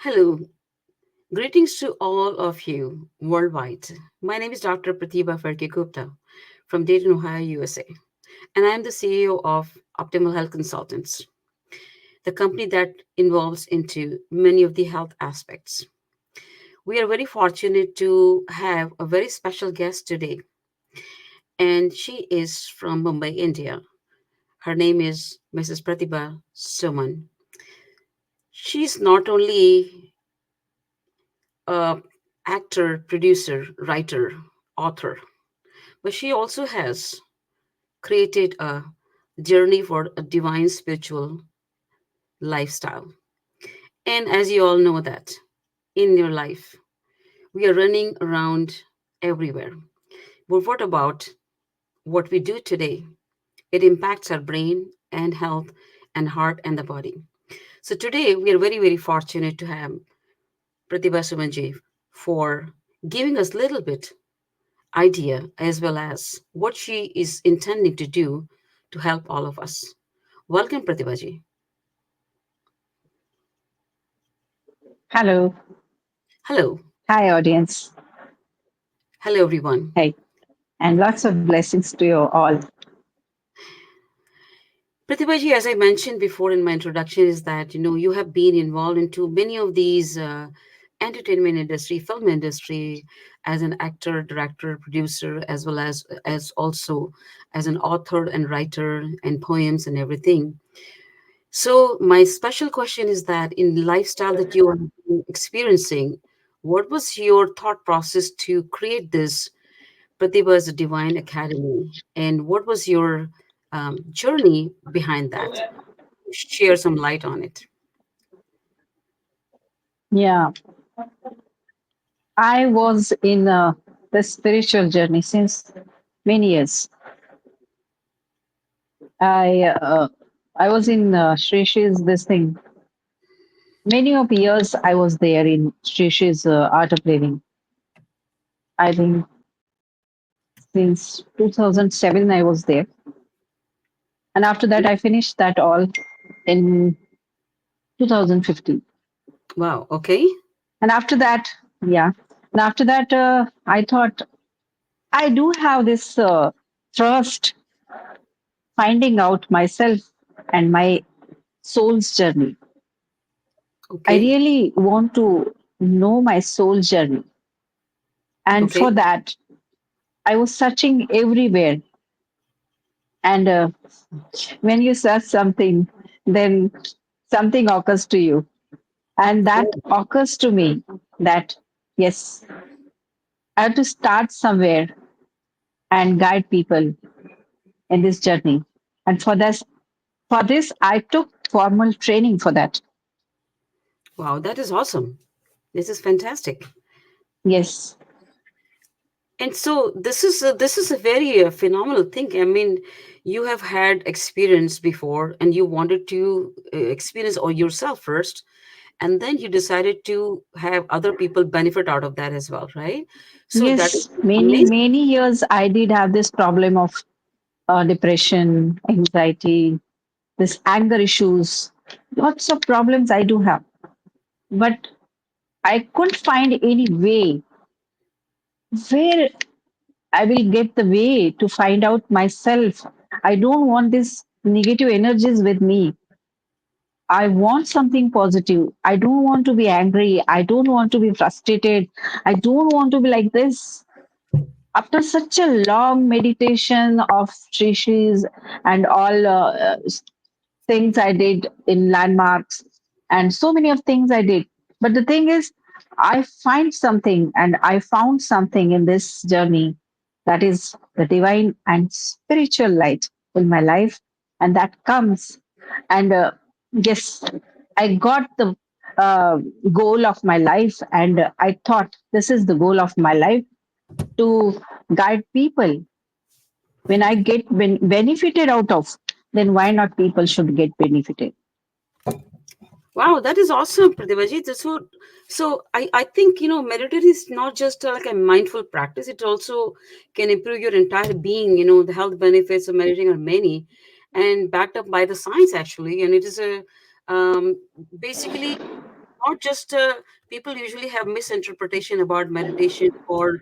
Hello, greetings to all of you worldwide. My name is Dr. Pratibha Phadkegupta from Dayton, Ohio, USA, and I am the CEO of Optimal Health Consultants, the company that involves into many of the health aspects. We are very fortunate to have a very special guest today, and she is from Mumbai, India. Her name is Mrs. Pratibha Sumann. She's not only a actor, producer, writer, author, but she also has created a journey for a divine spiritual lifestyle. And as you all know that in your life, we are running around everywhere. But what about what we do today? It impacts our brain and health and heart and the body. So today we are very, very fortunate to have Pratibha Sumanji for giving us a little bit idea as well as what she is intending to do to help all of us. Welcome, Pratibhaji. Hello. Hello. Hi, audience. Hello, everyone. Hey, and lots of blessings to you all. Pratibhaji, as I mentioned before in my introduction, is that you have been involved into many of these entertainment industry, film industry, as an actor, director, producer, as well as also as an author and writer and poems and everything. So my special question is that in the lifestyle that you are experiencing, what was your thought process to create this Pratibha's Divine Academy, and what was your journey behind that? Share some light on it. Yeah, I was in the spiritual journey since many years. I uh, I was in Sri Shri's this thing. Many of years I was there in Sri Shri's Art of Living. I think since 2007 I was there, and after that I finished that all in 2015. Wow. Okay. And after that, yeah, and after that I thought I do have this trust finding out myself and my soul's journey. I Okay. really want to know my soul journey. And Okay. for that, I was searching everywhere. And when you search something, then something occurs to you. And that Oh, occurs to me that, yes, I have to start somewhere and guide people in this journey. And for this, I took formal training for that. wow. That is awesome. This is fantastic. Yes. And so this is a very phenomenal thing. I mean, you have had experience before, and you wanted to experience all yourself first, and then you decided to have other people benefit out of that as well, right? So that is Yes, many, amazing. many years I did have this problem of depression, anxiety, this anger issues, lots of problems I do have. But I couldn't find any way where I will get the way to find out myself. I don't want this negative energies with me. I want something positive. I don't want to be angry. I don't want to be frustrated. I don't want to be like this. After such a long meditation of rishis and all things I did in landmarks and so many of things I did. But the thing is, I find something and I found something in this journey that is the divine and spiritual light in my life. And that comes. And yes, I got the uh, goal of my life. And I thought this is the goal of my life to guide people. When I get benefited out of, then why not people should get benefited? Wow, that is awesome, Pratibhaji. So I think meditation is not just like a mindful practice. It also can improve your entire being. The health benefits of meditating are many, and backed up by the science actually. And it is a basically not just people usually have misinterpretation about meditation or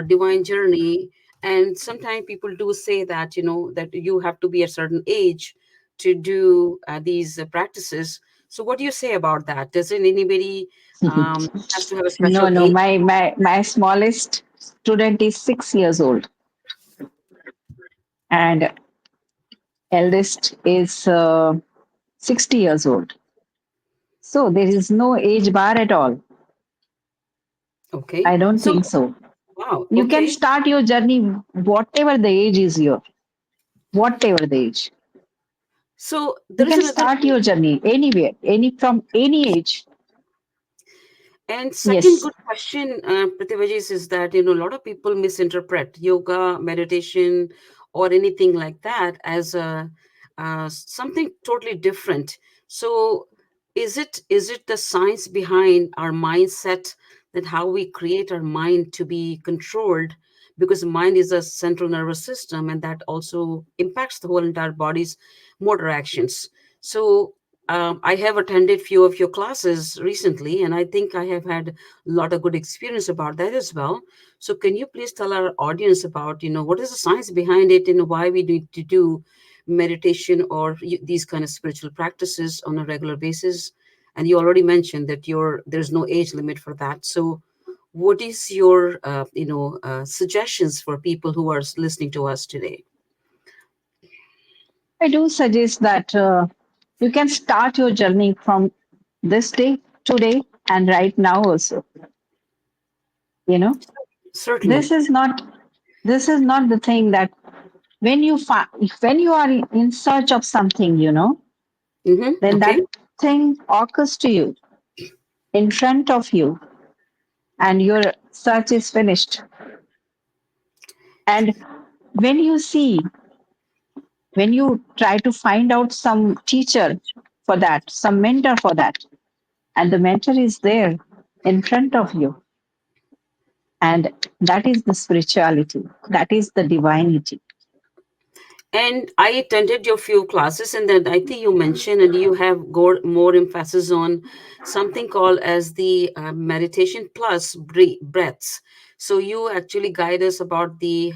divine journey, and sometimes people do say that that you have to be a certain age to do these practices. So what do you say about that? Doesn't anybody has to have a No, special no. age? My smallest student is 6 years old, and eldest is 60 years old. So there is no age bar at all. Okay, I don't so think so. wow, You can okay. start your journey whatever the age is your, whatever the age. So You there is can another. start your journey anywhere, any from any age. And second Yes. good question, Pratibha, is that a lot of people misinterpret yoga, meditation, or anything like that as something totally different. So, is it the science behind our mindset, that how we create our mind to be controlled? Because mind is a central nervous system, and that also impacts the whole entire body's motor actions. So, I have attended few of your classes recently, and I think I have had a lot of good experience about that as well. So, can you please tell our audience about what is the science behind it, and why we need to do meditation or these kind of spiritual practices on a regular basis? And you already mentioned that there's no age limit for that. So, what is your suggestions for people who are listening to us today? I do suggest that you can start your journey from this day, today, and right now also. You know, this Certainly. is not this is not the thing that when when you are in search of something, Mm-hmm. then that Okay. thing occurs to you in front of you, and your search is finished. And when you see, when you try to find out some teacher for that, some mentor for that, and the mentor is there in front of you, and that is the spirituality, that is the divinity. And I attended your few classes, and then I think you mentioned, and you have more emphasis on something called as the meditation plus breaths. So you actually guide us about the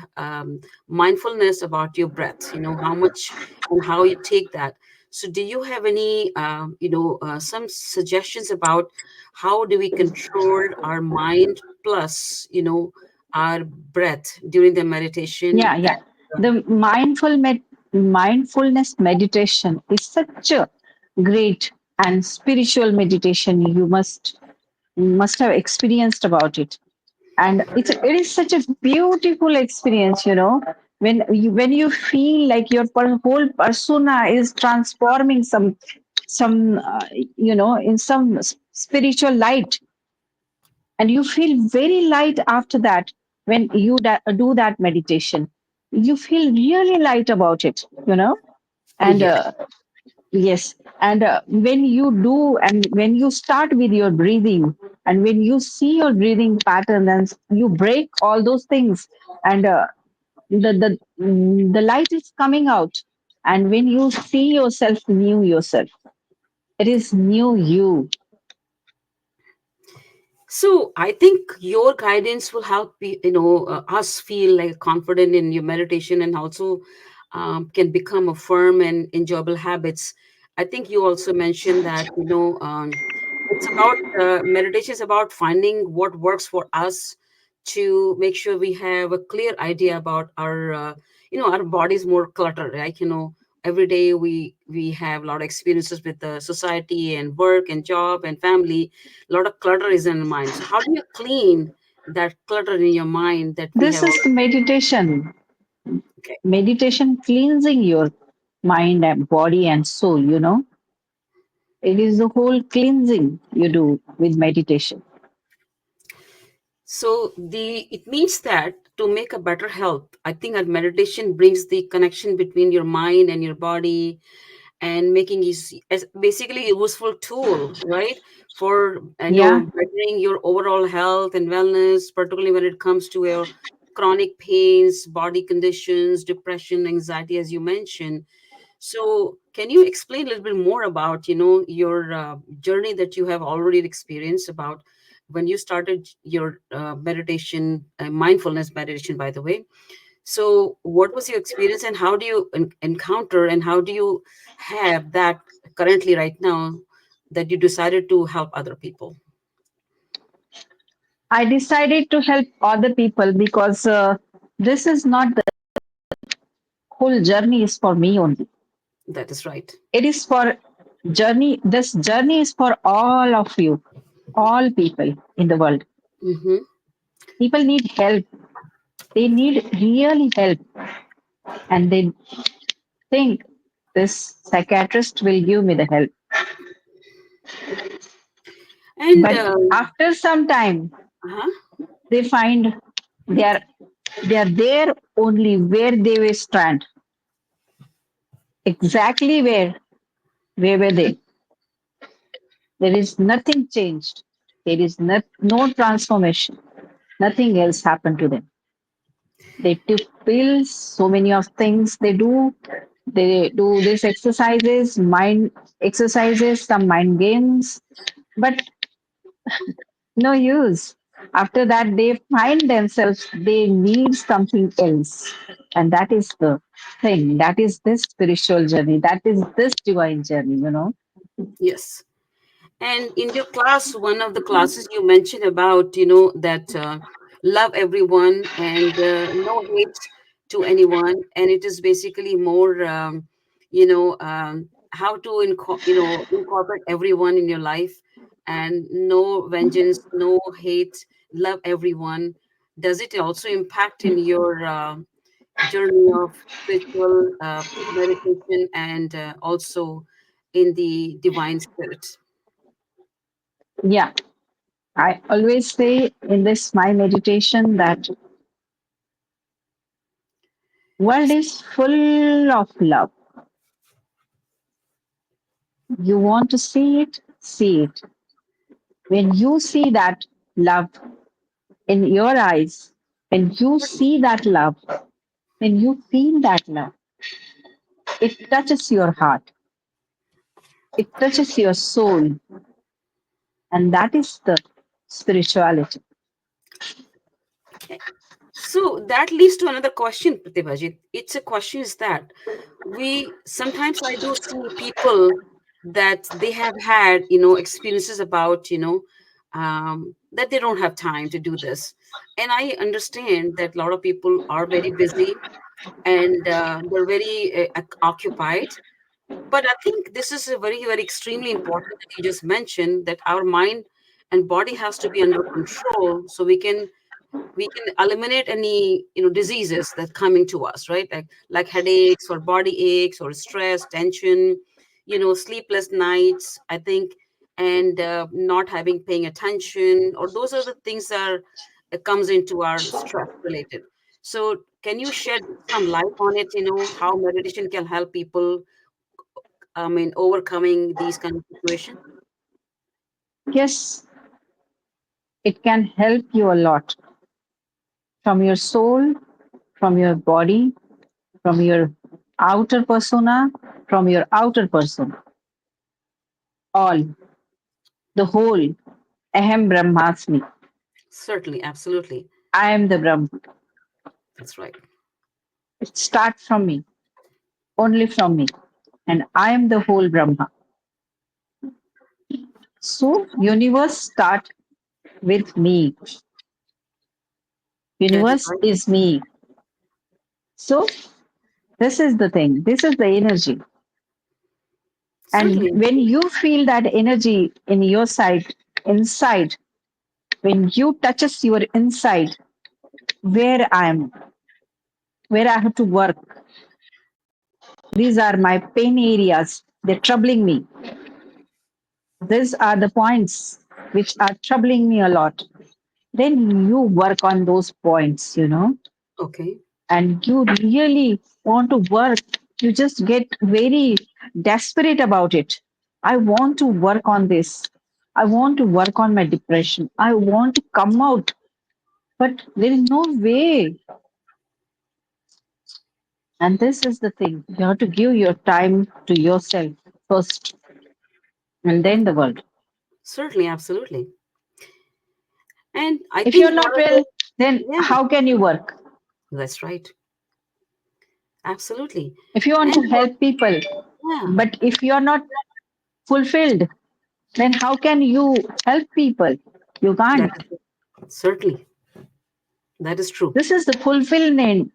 mindfulness about your breath. How much and how you take that. So do you have any, some suggestions about how do we control our mind plus, our breath during the meditation? Yeah, yeah. The mindfulness meditation is such a great and spiritual meditation. You must have experienced about it, and it is such a beautiful experience. When you feel like your whole persona is transforming some in some spiritual light, and you feel very light after that. When you do that meditation, you feel really light about it. And Yeah. yes, and when you do, and when you start with your breathing, and when you see your breathing pattern, and you break all those things, and the light is coming out, and when you see yourself, new yourself, it is new you. So I think your guidance will help us feel like confident in your meditation, and also can become a firm and enjoyable habits. I think you also mentioned that it's about meditation is about finding what works for us to make sure we have a clear idea about our body's more cluttered, right? Every day we have a lot of experiences with the society and work and job and family. A lot of clutter is in the mind. So how do you clean that clutter in your mind that we This have is already? the meditation. Okay. Meditation cleansing your mind and body and soul. It is the whole cleansing you do with meditation. So it means that to make a better health, I think that meditation brings the connection between your mind and your body, and making is as basically a useful tool, right, for Yeah. bettering your overall health and wellness, particularly when it comes to your chronic pains, body conditions, depression, anxiety, as you mentioned. So, can you explain a little bit more about, your journey that you have already experienced about when you started your meditation, mindfulness meditation, by the way? So, what was your experience, and how do you encounter, and how do you have that currently right now that you decided to help other people? I decided to help other people because this is not the whole journey is for me only. That is right. It is for journey. This journey is for all of you, all people in the world. Mm-hmm. People need help. They need really help, and they think this psychiatrist will give me the help. And But after some time, uh-huh. they find they are they are there only where they were stand, exactly where were they. There is nothing changed. There is no transformation. Nothing else happened to them. They took pills, so many of things they do. They do this exercises, mind exercises, some mind games, but no use. After that, they find themselves, they need something else. And that is the thing. That is this spiritual journey. That is this divine journey, you know. Yes. And in your class, one of the classes you mentioned about, that love everyone and no hate to anyone. And it is basically more, how to, incorporate everyone in your life, and no vengeance, no hate, love everyone. Does it also impact in your journey of spiritual meditation, and also in the divine spirit? Yeah. I always say in this my meditation that world is full of love. You want to see it, see it. When you see that love in your eyes, when you see that love, when you feel that love, it touches your heart, it touches your soul, and that is the spirituality. So that leads to another question, Pratibhaji. It's a question is that we sometimes I do see people that they have had, experiences about, that they don't have time to do this. And I understand that a lot of people are very busy, and they're very occupied. But I think this is a very, very extremely important that you just mentioned, that our mind and body has to be under control so we can eliminate any diseases that coming to us, right? Like headaches or body aches or stress, tension, sleepless nights, I think, and not having paying attention, or those are the things that comes into our stress related. So can you shed some light on it, how meditation can help people, overcoming these kind of situations? Yes, it can help you a lot from your soul, from your body, from your outer persona, from your outer person, all, the whole. Aham Brahmasmi. Certainly, absolutely. I am the Brahma. That's right. It starts from me, only from me. And I am the whole Brahma. So universe start with me. That is Universe right. is me. So this is the thing. This is the energy. And Certainly. when you feel that energy in your side, inside, when you touches your inside, where I am, where I have to work, these are my pain areas. They're troubling me. These are the points which are troubling me a lot. Then you work on those points, you know, Okay. and you really want to work. You just get very desperate about it. I want to work on this. I want to work on my depression. I want to come out, but there is no way. And this is the thing. You have to give your time to yourself first and then the world. Certainly, absolutely. And I If you're think one not of the, well, then yeah, how can you work? that's right. Absolutely. If you want And to help people, yeah, but if you're not fulfilled, then how can you help people? You that can't. is certainly, that is true. This is the fulfillment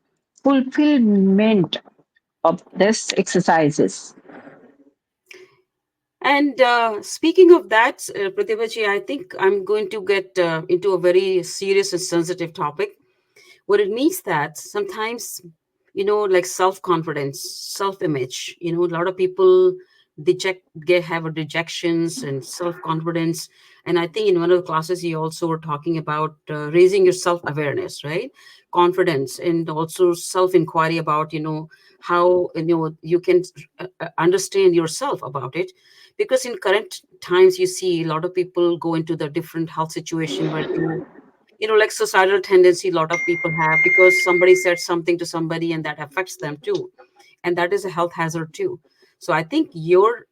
of this exercises. And speaking of that, Pratibha, I think I'm going to get into a very serious and sensitive topic. What it means that sometimes, like self-confidence, self-image, a lot of people have a dejections and self-confidence. And I think in one of the classes you also were talking about raising your self-awareness, right? Confidence, and also self-inquiry about how you can understand yourself about it. Because in current times you see a lot of people go into the different health situation where they, like societal tendency a lot of people have, because somebody said something to somebody and that affects them too, and that is a health hazard too. So I think your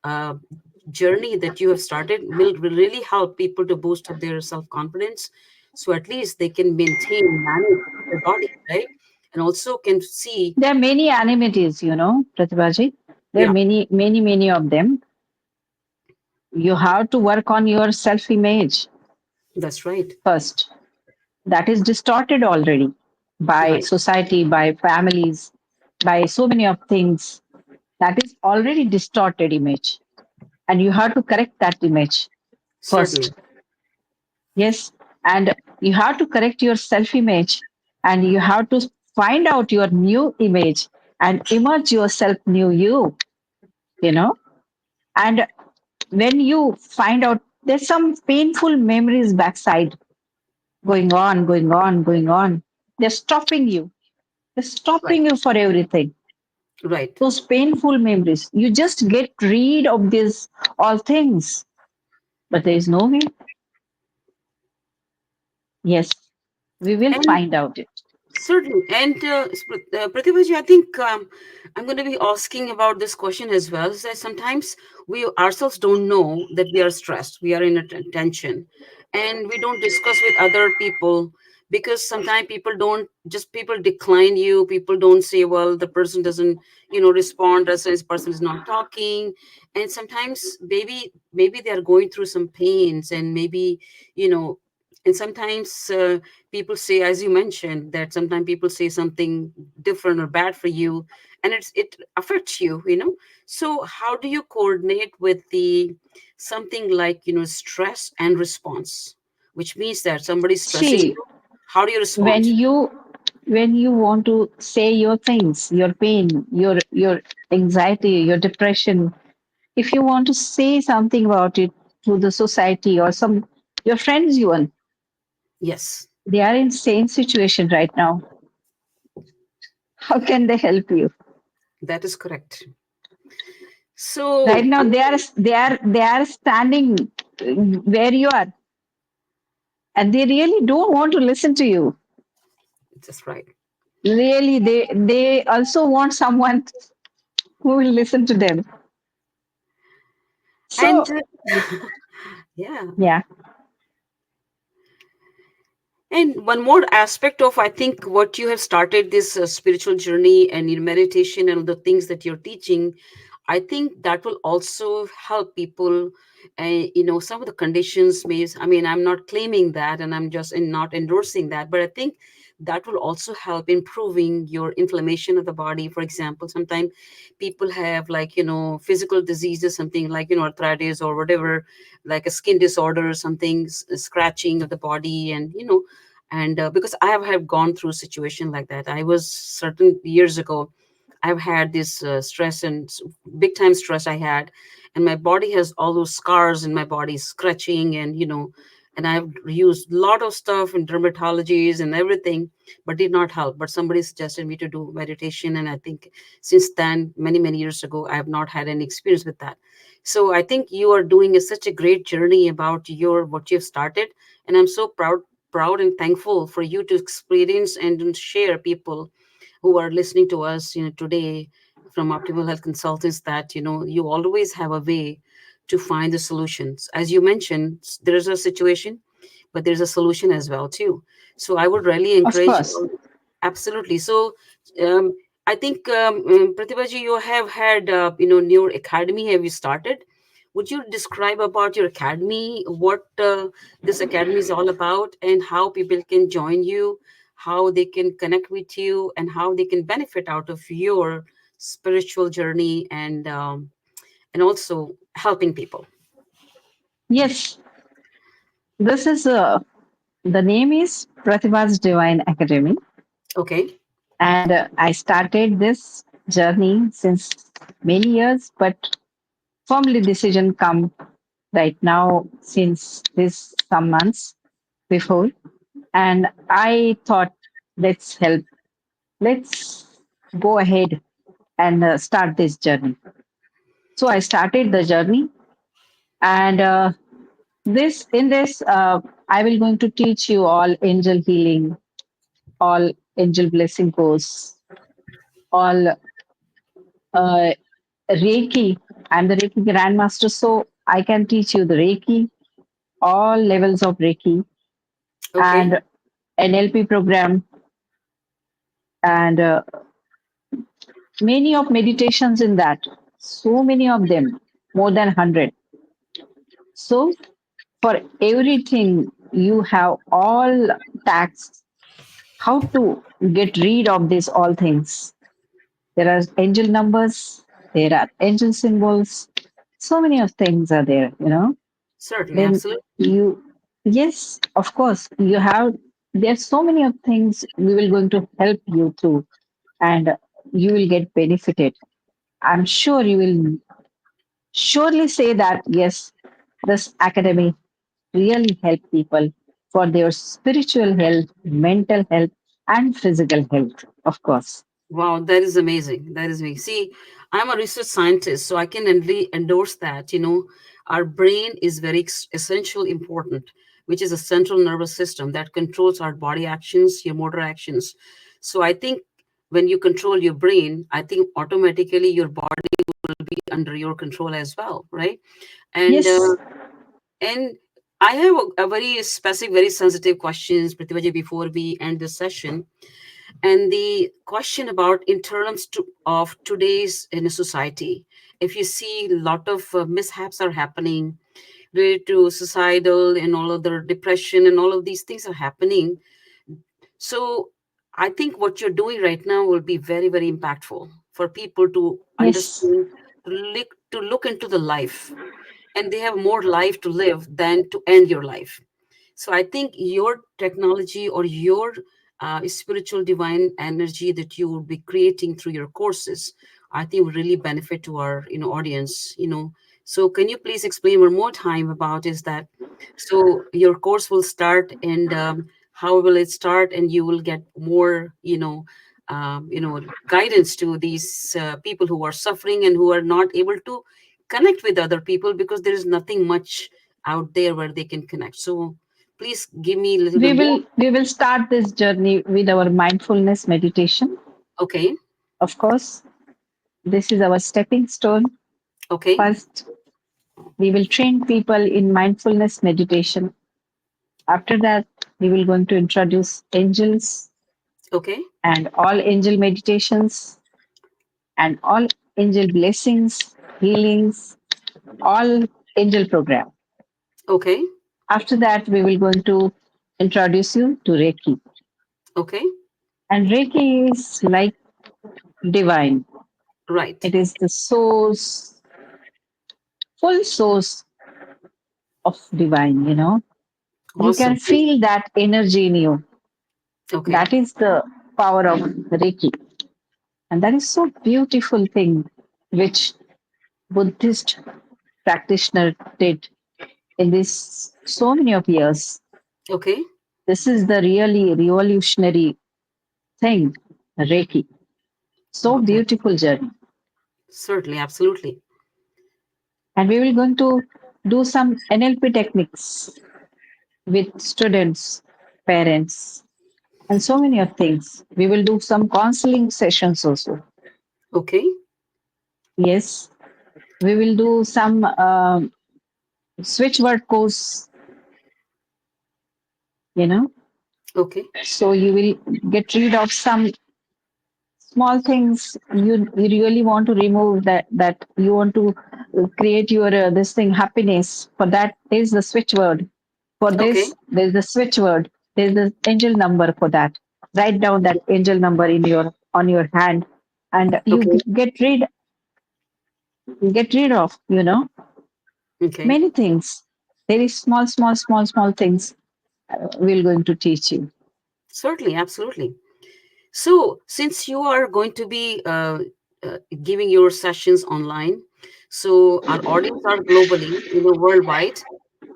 journey that you have started will really help people to boost up their self-confidence, so at least they can maintain, manage their body, right? And also can see. There are many animities, Pratibhaji. There are Yeah, many of them. You have to work on your self image that's right. first. That is distorted already by Right, society, by families, by so many of things. That is already distorted image. And you have to correct that image certainly. first. Yes. And you have to correct your self image and you have to find out your new image and emerge yourself new you know. And when you find out there's some painful memories backside going on, they're stopping you. They're Right, stopping you for everything. right. Those painful memories. You just get rid of these all things. But there is no way. Yes, we will And find out it. certainly. And Pratibha ji, I think I'm going to be asking about this question as well. Is that sometimes we ourselves don't know that we are stressed, we are in a tension, and we don't discuss with other people, because sometimes people decline you. People don't say, well, the person doesn't, respond. As this person is not talking, and sometimes maybe they are going through some pains, and maybe you know, and sometimes. People say, as you mentioned, that sometimes people say something different or bad for you, and it affects you. So how do you coordinate with the something like stress and response, which means that somebody's stressing See, you? How do you when respond? you when you want to say your things, your pain, your anxiety, your depression, if you want to say something about it to the society or some your friends even, Yes, they are in same situation right now. How can they help you? that is correct. Right So now I mean, they are standing where you are and they really don't want to listen to you. that's right. Really, they also want someone who will listen to them. And So yeah. yeah, And one more aspect of, I think, what you have started this spiritual journey and in meditation and the things that you're teaching, I think that will also help people. Some of the conditions may, I mean, I'm not claiming that and I'm just not endorsing that, but I think that will also help improving your inflammation of the body. For example, sometimes people have like, physical diseases, something like, arthritis or whatever, like a skin disorder or something, scratching of the body. And because I have gone through a situation like that. I was certain years ago, I've had this stress and big time stress I had, and my body has all those scars in my body, scratching, and I've used a lot of stuff in dermatologies and everything, but did not help. But somebody suggested me to do meditation, and I think since then, many many years ago, I have not had any experience with that. So I think you are doing such a great journey about your what you've started, and I'm so proud and thankful for you to experience and share people who are listening to us, today from Optimal Health Consultants, that you always have a way to find the solutions. As you mentioned, there's a situation, but there's a solution as well too. So I would really Of encourage course. you. Absolutely. So I think, Pratibhaji, you have had new academy. Have you started? Would you describe about your academy, what this academy is all about, and how people can join you, how they can connect with you, and how they can benefit out of your spiritual journey, and also helping people. Yes, this is the name is Pratibha's Divine Academy, Okay. and I started this journey since many years, but firmly decision come right now since this some months before, and I thought let's help, let's go ahead and start this journey. So I started the journey, and this in this I will going to teach you all angel healing, all angel blessing course, all uh, Reiki. I'm the Reiki grandmaster, so I can teach you the Reiki, all levels of Reiki, Okay. and NLP program, and many of meditations in that. So many of them, more than 100. So for everything, you have all tasks how to get rid of these all things. There are angel numbers, there are angel symbols, so many of things are there, you know. Certainly. Then Absolutely. you, yes, of course, you have, there's so many of things we will going to help you through, and you will get benefited. I'm sure you will surely say that, yes, this academy really help people for their spiritual health, mental health, and physical health, of course. Wow, that is amazing. That is amazing. See, I'm a research scientist, so I can endorse that. Our brain is very essential, important, which is a central nervous system that controls our body actions, your motor actions. So I think when you control your brain, I think automatically your body will be under your control as well, right? And Yes, and I have a very specific, very sensitive questions, Pratibhaji, before we end the session. And the question about in terms of today's in a society, if you see a lot of mishaps are happening related to societal and all of the depression and all of these things are happening. So I think what you're doing right now will be very, very impactful for people to yes, understand, to look into the life, and they have more life to live than to end your life. So I think your technology or your spiritual divine energy that you will be creating through your courses, I think will really benefit to our audience. So can you please explain one more time about is that, so your course will start, and how will it start, and you will get more guidance to these people who are suffering and who are not able to connect with other people because there is nothing much out there where they can connect. So please give me a little bit more. we will start this journey with our mindfulness meditation. Okay. Of course, this is our stepping stone. Okay. First, we will train people in mindfulness meditation. After that, we will going to introduce angels Okay. and all angel meditations and all angel blessings, healings, all angel program. Okay. After that, we will going to introduce you to Reiki. Okay. And Reiki is like divine. Right. It is the source, full source of divine, you know. You can Awesome. feel that energy in you. Okay. That is the power of Reiki. And that is so beautiful thing which Buddhist practitioner did in this so many of years. Okay. This is the really revolutionary thing, Reiki. So Wow, that beautiful journey. certainly, absolutely. And we will going to do some NLP techniques with students, parents. and so many of things. We will do some counseling sessions also. Okay. Yes, we will do some switch word course, you know. Okay. So you will get rid of some small things you really want to remove, that you want to create your this thing happiness. For that, there is the switch word. For Okay. this, there is the switch word. There is the angel number for that. Write down that angel number in your on your hand, and you Okay. get rid of Okay. many things. There is small things we're going to teach you. Certainly. Absolutely. So, since you are going to be giving your sessions online, so our audience are globally, worldwide,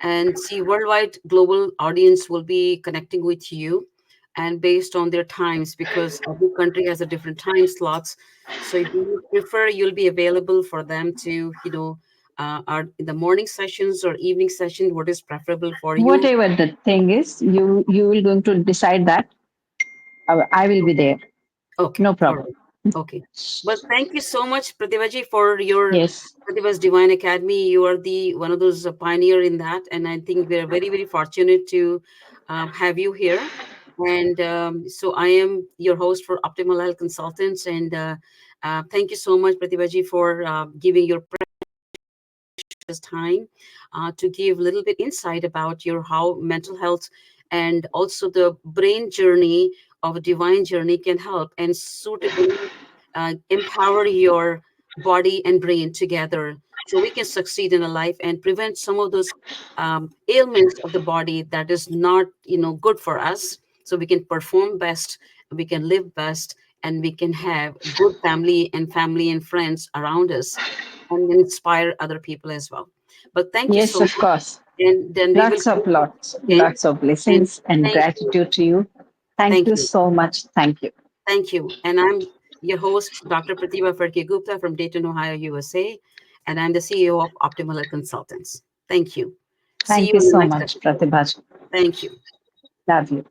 and see, worldwide global audience will be connecting with you, and based on their times, because every country has a different time slots. So, if you prefer, you'll be available for them to, are in the morning sessions or evening session. What is preferable for you? Whatever the thing is, you will going to decide that. I will be there. Okay, No all problem. right. Okay. Well, thank you so much, Pratibhaji, for your Yes. Pratibha's Divine Academy. You are the one of those pioneer in that, and I think we are very, very fortunate to have you here. And so I am your host for Optimal Health Consultants, and thank you so much, Pratibhaji, for giving your precious time to give a little bit insight about your how mental health and also the brain journey of a divine journey can help and suitably empower your body and brain together so we can succeed in a life and prevent some of those ailments of the body that is not good for us, so we can perform best, we can live best, and we can have good family and friends around us and inspire other people as well. But thank you Yes, so of much. course. And then we will connect again. Lots of And blessings and thank you. gratitude to you. Thank Thank you you. so much. Thank you. Thank you. And I'm your host, Dr. Pratibha Phadkegupta from Dayton, Ohio, USA. And I'm the CEO of Optimal Health Consultants. Thank you. See Thank you you in the so next much, episode. Pratibha. Thank you. Love you.